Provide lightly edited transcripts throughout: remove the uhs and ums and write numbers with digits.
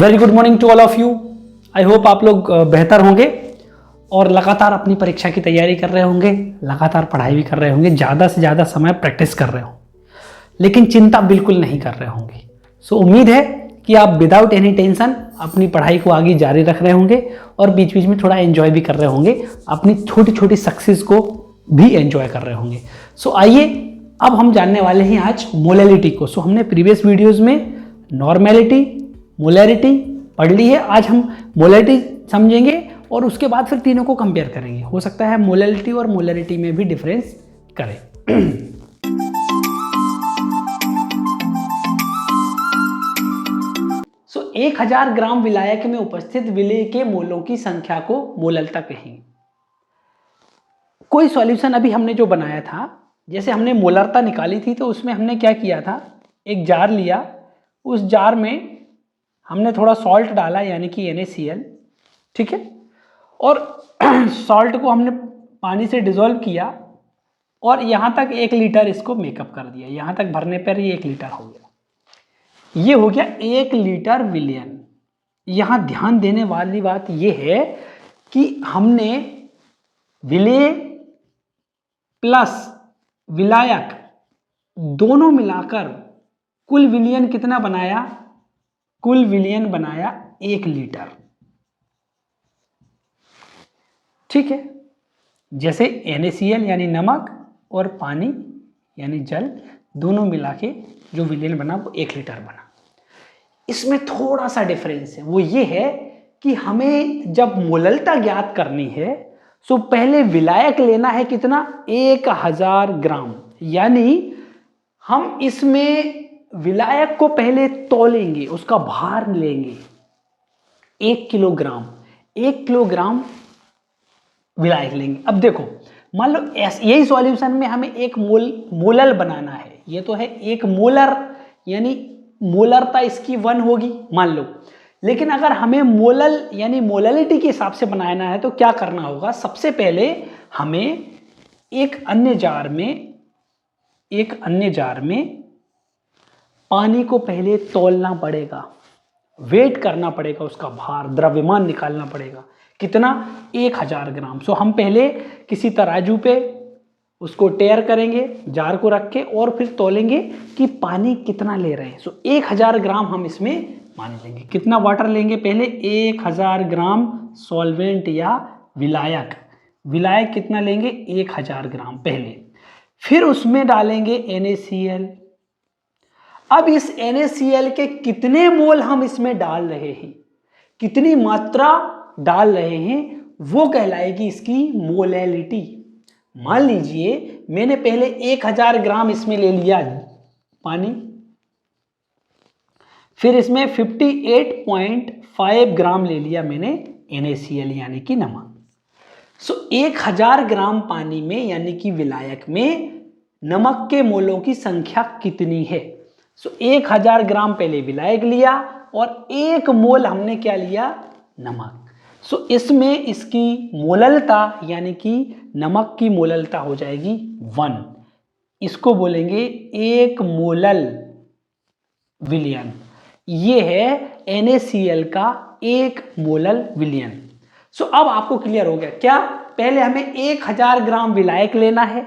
Very good morning to all of you. I hope आप लोग बेहतर होंगे और लगातार अपनी परीक्षा की तैयारी कर रहे होंगे, लगातार पढ़ाई भी कर रहे होंगे, ज़्यादा से ज़्यादा समय प्रैक्टिस कर रहे हो, लेकिन चिंता बिल्कुल नहीं कर रहे होंगे। सो उम्मीद है कि आप विदाउट एनी टेंशन अपनी पढ़ाई को आगे जारी रख रहे होंगे और बीच बीच में थोड़ा एंजॉय भी कर रहे होंगे, अपनी छोटी छोटी सक्सेस को भी एंजॉय कर रहे होंगे। सो आइए अब हम जानने वाले हैं आज मोलैलिटी को। सो हमने प्रीवियस वीडियोज़ में नॉर्मेलिटी, मोलैरिटी पढ़ ली है। आज हम मोलैरिटी समझेंगे और उसके बाद फिर तीनों को कंपेयर करेंगे। हो सकता है मोलैलिटी और मोलैरिटी में भी डिफरेंस करें। सो 1000 ग्राम विलायक में उपस्थित विलेय के मोलों की संख्या को मोललता कहेंगे। कोई सॉल्यूशन अभी हमने जो बनाया था, जैसे हमने मोलरता निकाली थी तो उसमें हमने क्या किया था, एक जार लिया, उस जार में हमने थोड़ा सॉल्ट डाला यानी कि NaCl, ठीक है, और सॉल्ट को हमने पानी से डिसॉल्व किया और यहाँ तक 1 लीटर इसको मेकअप कर दिया। यहाँ तक भरने पर ये 1 लीटर हो गया। ये हो गया 1 लीटर विलयन। यहाँ ध्यान देने वाली बात ये है कि हमने विलेय प्लस विलायक दोनों मिलाकर कुल विलयन कितना बनाया? कुल विलयन बनाया 1 लीटर, ठीक है। जैसे NaCl यानी नमक और पानी यानी जल दोनों मिला के जो विलयन बना वो 1 लीटर बना। इसमें थोड़ा सा डिफरेंस है, वो ये है कि हमें जब मोललता ज्ञात करनी है तो पहले विलायक लेना है कितना? 1000 ग्राम। यानी हम इसमें विलायक को पहले तौलेंगे, उसका भार लेंगे 1 किलोग्राम। 1 किलोग्राम विलायक लेंगे। अब देखो, मान लो यही सॉल्यूशन में हमें एक मोलल बनाना है। ये तो है 1 मोलर, यानी मोलरता इसकी 1 होगी मान लो। लेकिन अगर हमें मोलल यानी मोलैलिटी के हिसाब से बनाना है तो क्या करना होगा? सबसे पहले हमें एक अन्य जार में पानी को पहले तौलना पड़ेगा, वेट करना पड़ेगा, उसका भार, द्रव्यमान निकालना पड़ेगा। कितना? 1000 ग्राम। सो हम पहले किसी तराजू पे उसको टेयर करेंगे, जार को रख के, और फिर तौलेंगे कि पानी कितना ले रहे हैं। सो 1000 ग्राम हम इसमें मान लेंगे। कितना वाटर लेंगे? पहले 1000 ग्राम सॉल्वेंट या विलायक कितना लेंगे? 1000 ग्राम पहले। फिर उसमें डालेंगे NaCl। अब इस NaCl के कितने मोल हम इसमें डाल रहे हैं, कितनी मात्रा डाल रहे हैं, वो कहलाएगी इसकी मोलैलिटी। मान लीजिए मैंने पहले 1000 ग्राम इसमें ले लिया पानी, फिर इसमें 58.5 ग्राम ले लिया मैंने NaCl यानी कि नमक। सो 1000 ग्राम पानी में यानी कि विलायक में नमक के मोलों की संख्या कितनी है? सो 1000 ग्राम पहले विलायक लिया और 1 मोल हमने क्या लिया? नमक। सो इसमें इसकी मोललता यानी कि नमक की मोललता हो जाएगी 1। इसको बोलेंगे 1 मोलल विलयन। ये है NaCl का 1 मोलल विलयन। सो अब आपको क्लियर हो गया क्या? पहले हमें 1000 ग्राम विलायक लेना है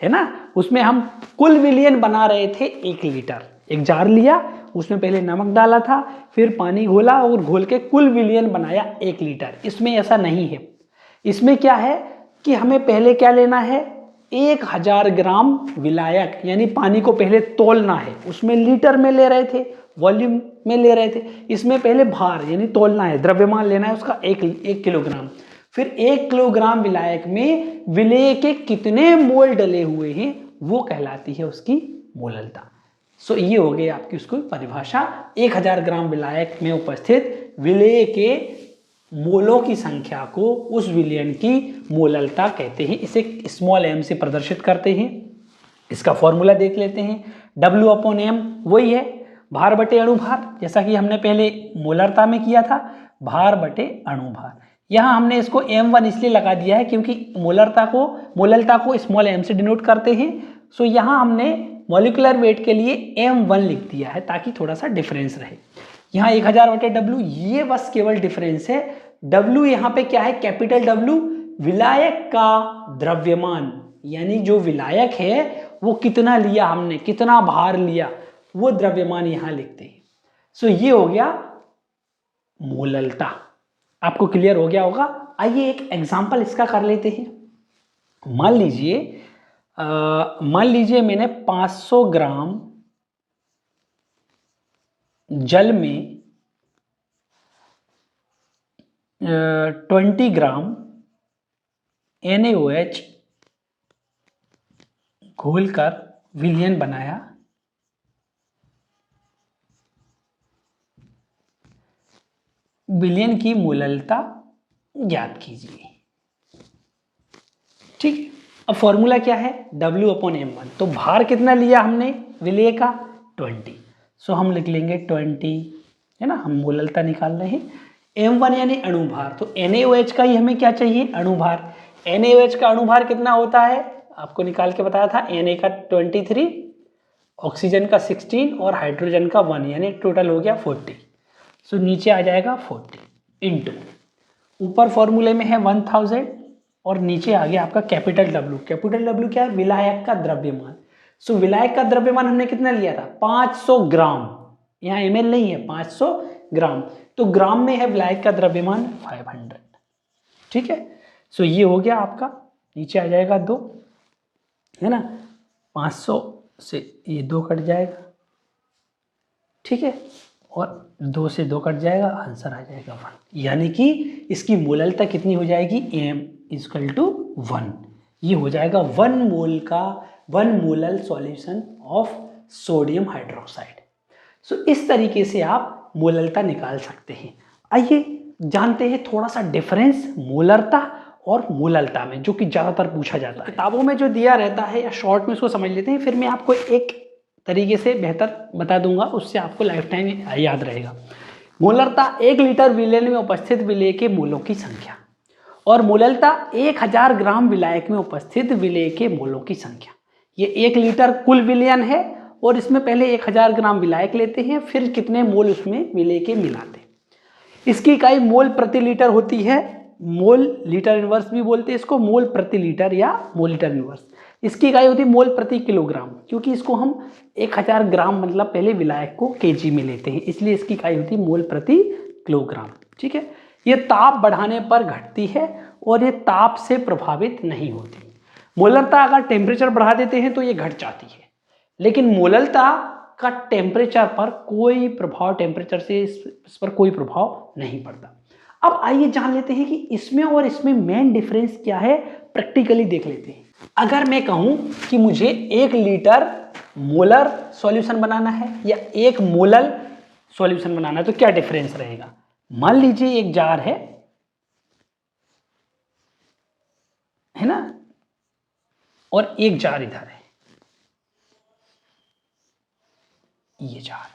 ना, उसमें हम कुल विलयन बना रहे थे 1 लीटर। एक जार लिया, उसमें पहले नमक डाला था, फिर पानी घोला और घोल के कुल विलयन बनाया 1 लीटर। इसमें ऐसा नहीं है। इसमें क्या है कि हमें पहले क्या लेना है? 1000 ग्राम विलायक यानी पानी को पहले तौलना है। उसमें लीटर में ले रहे थे, वॉल्यूम में ले रहे थे। इसमें पहले भार यानी तौलना है, द्रव्यमान लेना है उसका 1 किलोग्राम। फिर 1 किलोग्राम विलायक में विलेय के कितने मोल डले हुए हैं वो कहलाती है उसकी मोललता। सो ये हो गई आपकी उसको परिभाषा। 1000 ग्राम विलायक में उपस्थित विलेय के मोलों की संख्या को उस विलयन की मोललता कहते हैं। इसे स्मॉल m से प्रदर्शित करते हैं। इसका फॉर्मूला देख लेते हैं। W/m वही है भार बटे अणुभार, जैसा कि हमने पहले मोलरता में किया था, भार बटे अणुभार। यहाँ हमने इसको m1 इसलिए लगा दिया है क्योंकि मोललता को स्मॉल m से डिनोट करते हैं। सो यहाँ हमने मॉलिक्यूलर वेट के लिए m1 लिख दिया है ताकि थोड़ा सा डिफरेंस रहे। यहाँ 1000/W, ये बस केवल डिफरेंस है। W यहाँ पे क्या है, कैपिटल W, विलायक का द्रव्यमान, यानी जो विलायक है वो कितना लिया हमने, कितना भार लिया, वो द्रव्यमान यहाँ लिखते हैं। सो ये हो गया मोललता। आपको क्लियर हो गया होगा। आइए एक एग्जांपल इसका कर लेते हैं। मान लीजिए मैंने 500 ग्राम जल में 20 ग्राम NaOH घोलकर विलयन बनाया। विलयन की मोललता ज्ञात कीजिए। ठीक है, अब फॉर्मूला क्या है, W/m1। तो भार कितना लिया हमने विलेय का, 20। सो हम लिख लेंगे 20, है ना, हम मोललता निकाल रहे हैं। m1 यानी अणुभार, तो NaOH का ही हमें क्या चाहिए, अणुभार। NaOH का अणुभार कितना होता है, आपको निकाल के बताया था, Na का 23, ऑक्सीजन का 16 और हाइड्रोजन का 1, यानी टोटल हो गया 40। सो नीचे आ जाएगा 40 इंटू, ऊपर फॉर्मूले में है 1000 और नीचे आ गया आपका कैपिटल W। कैपिटल W क्या है, विलायक का द्रव्यमान। सो विलायक का द्रव्यमान हमने कितना लिया था, 500 ग्राम, यहाँ ml नहीं है, 500 ग्राम। तो ग्राम में है विलायक का द्रव्यमान 500। ठीक है, सो ये हो गया आपका, नीचे आ जाएगा 2, है ना, 500 से ये 2 कट जाएगा, ठीक है, और 2 से 2 कट जाएगा, आंसर आ जाएगा 1। यानी कि इसकी मोललता कितनी हो जाएगी, m=1। ये हो जाएगा 1 molal solution of sodium hydroxide. So इस तरीके से आप मोललता निकाल सकते हैं। आइए जानते हैं थोड़ा सा डिफरेंस मोलरता और मोललता में, जो कि ज़्यादातर पूछा जाता है किताबों में जो दिया रहता है, या शॉर्ट में उसको समझ लेते हैं, फिर मैं आपको एक तरीके से बेहतर बता दूंगा, उससे आपको लाइफ टाइम याद रहेगा। मोलरता 1 लीटर विलयन में उपस्थित विलेय के मोलों की संख्या, और मोललता 1000 ग्राम विलायक में उपस्थित विलेय के मोलों की संख्या। ये 1 लीटर कुल विलयन है, और इसमें पहले 1000 ग्राम विलायक लेते हैं, फिर कितने मोल उसमें विलेय के मिलाते हैं। इसकी इकाई मोल प्रति लीटर होती है, मोल लीटर इनवर्स भी बोलते हैं इसको, मोल प्रति लीटर या मोल लीटर इनवर्स। इसकी इकाई होती है मोल प्रति किलोग्राम, क्योंकि इसको हम 1000 ग्राम मतलब पहले विलायक को केजी में लेते हैं, इसलिए इसकी इकाई होती है मोल प्रति किलोग्राम। ठीक है, ये ताप बढ़ाने पर घटती है और ये ताप से प्रभावित नहीं होती। मोलरता अगर टेम्परेचर बढ़ा देते हैं तो ये घट जाती है, लेकिन मोललता का टेम्परेचर पर कोई प्रभाव, टेम्परेचर से इस पर कोई प्रभाव नहीं पड़ता। अब आइए जान लेते हैं कि इसमें और इसमें मेन डिफरेंस क्या है, प्रैक्टिकली देख लेते हैं। अगर मैं कहूं कि मुझे 1 लीटर मोलर सॉल्यूशन बनाना है या 1 मोलल सॉल्यूशन बनाना है, तो क्या डिफरेंस रहेगा। मान लीजिए एक जार है ना, और एक जार इधर है, ये जार,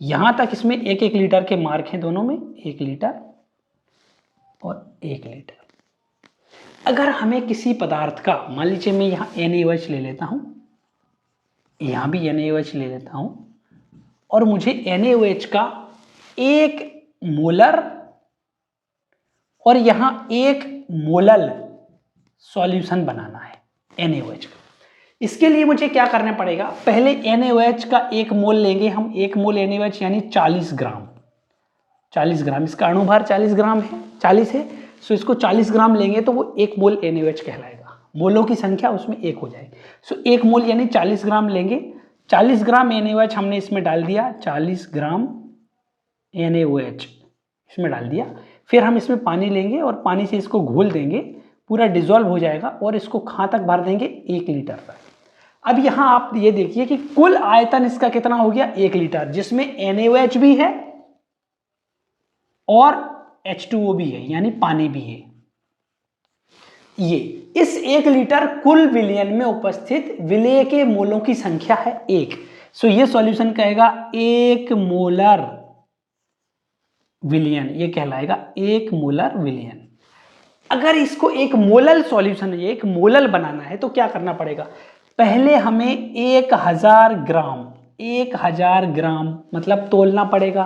यहां तक इसमें 1-1 लीटर के मार्क हैं दोनों में, 1 लीटर और 1 लीटर। अगर हमें किसी पदार्थ का, मान लीजिए मैं यहाँ NaOH ले लेता हूँ, यहाँ भी NaOH ले लेता हूँ, और मुझे NaOH का 1 मोलर और यहाँ 1 मोलल सॉल्यूशन बनाना है NaOH का। इसके लिए मुझे क्या करना पड़ेगा, पहले NaOH का 1 मोल लेंगे हम, 1 मोल NaOH यानी 40 ग्राम, 40 ग्राम, इसका अणुभार 40 ग्राम है, 40 है, सो इसको 40 ग्राम लेंगे तो वो 1 मोल NaOH कहलाएगा, मोलों की संख्या उसमें 1 हो जाएगी। सो 1 मोल यानी 40 ग्राम लेंगे, 40 ग्राम NaOH हमने इसमें डाल दिया, 40 ग्राम NaOH इसमें डाल दिया, फिर हम इसमें पानी लेंगे और पानी से इसको घोल देंगे, पूरा डिजोल्व हो जाएगा, और इसको कहाँ तक भर देंगे, 1 लीटर तक। अब यहाँ आप ये देखिए कि कुल आयतन इसका कितना हो गया, 1 लीटर, जिसमें NaOH भी है और H2O भी है, यानी पानी भी है। ये इस 1 लीटर कुल विलयन में उपस्थित विलेय के मोलों की संख्या है 1। सो ये सॉल्यूशन कहेगा 1 मोलर विलयन, ये कहलाएगा 1 मोलर विलयन। अगर इसको 1 मोलल सॉल्यूशन, 1 मोलल बनाना है तो क्या करना पड़ेगा, पहले हमें 1000 ग्राम 1000 ग्राम, मतलब तोलना पड़ेगा।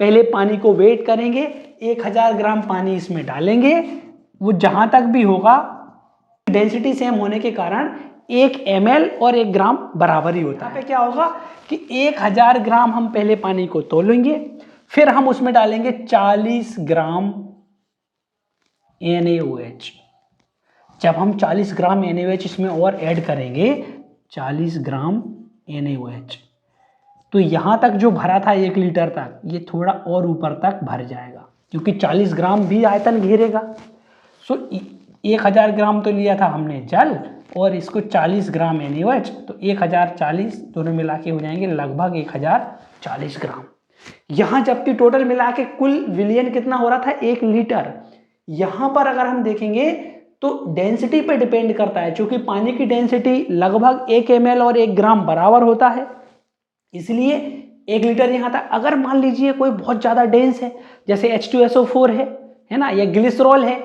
पहले पानी को वेट करेंगे, 1000 ग्राम पानी इसमें डालेंगे, वो जहां तक भी होगा डेंसिटी सेम होने के कारण 1 ml और 1 ग्राम बराबर ही होता है। यहाँ पे क्या होगा कि 1000 ग्राम हम पहले पानी को तोलेंगे, फिर हम उसमें डालेंगे 40 ग्राम NaOH। जब हम 40 ग्राम NaOH इसमें और ऐड करेंगे, 40 ग्राम NaOH, तो यहां तक जो भरा था 1 लीटर तक, ये थोड़ा और ऊपर तक भर जाएगा क्योंकि 40 ग्राम भी आयतन घेरेगा। सो 1000 ग्राम तो लिया था हमने जल और इसको 40 ग्राम NaOH, तो 1040 दोनों मिला के हो जाएंगे लगभग 1040 ग्राम। यहाँ जबकि टोटल मिला के कुल विलियन कितना हो रहा था, 1 लीटर। यहाँ पर अगर हम देखेंगे तो डेंसिटी पे डिपेंड करता है, क्योंकि पानी की डेंसिटी लगभग 1 ml और 1 ग्राम बराबर होता है, इसलिए 1 लीटर यहाँ था। अगर मान लीजिए कोई बहुत ज़्यादा डेंस है, जैसे H2SO4 है ना, या ग्लिसरॉल है,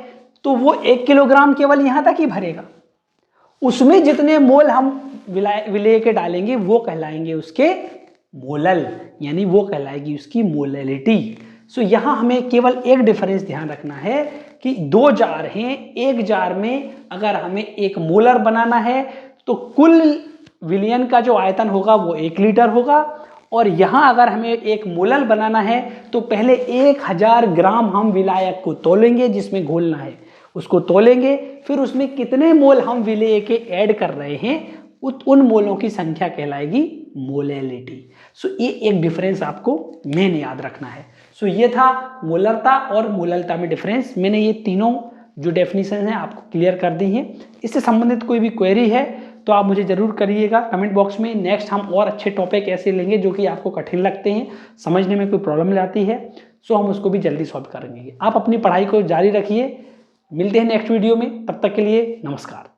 तो वो 1 किलोग्राम केवल यहाँ तक ही भरेगा। उसमें जितने मोल हम विलेय के डालेंगे वो कहलाएंगे उसके मोलल, यानी वो कहलाएगी उसकी मोलैलिटी। सो यहाँ हमें केवल एक डिफरेंस ध्यान रखना है कि 2 जार हैं, 1 जार में अगर हमें 1 मोलर बनाना है तो कुल विलियन का जो आयतन होगा वो 1 लीटर होगा, और यहाँ अगर हमें 1 मोलर बनाना है तो पहले 1000 ग्राम हम विलायक को तोलेंगे जिसमें घोलना है, उसको तोलेंगे, फिर उसमें कितने मोल हम विलेय के ऐड कर रहे हैं उन मोलों की संख्या कहलाएगी मोलैलिटी। सो ये एक डिफरेंस आपको मेन याद रखना है। सो ये था मोलरता और मोललता में डिफरेंस। मैंने ये तीनों जो डेफिनेशन है आपको क्लियर कर दी हैं। इससे संबंधित कोई भी क्वेरी है तो आप मुझे ज़रूर करिएगा कमेंट बॉक्स में। नेक्स्ट हम और अच्छे टॉपिक ऐसे लेंगे जो कि आपको कठिन लगते हैं, समझने में कोई प्रॉब्लम आती है, सो हम उसको भी जल्दी सॉल्व करेंगे। आप अपनी पढ़ाई को जारी रखिए, मिलते हैं नेक्स्ट वीडियो में, तब तक के लिए नमस्कार।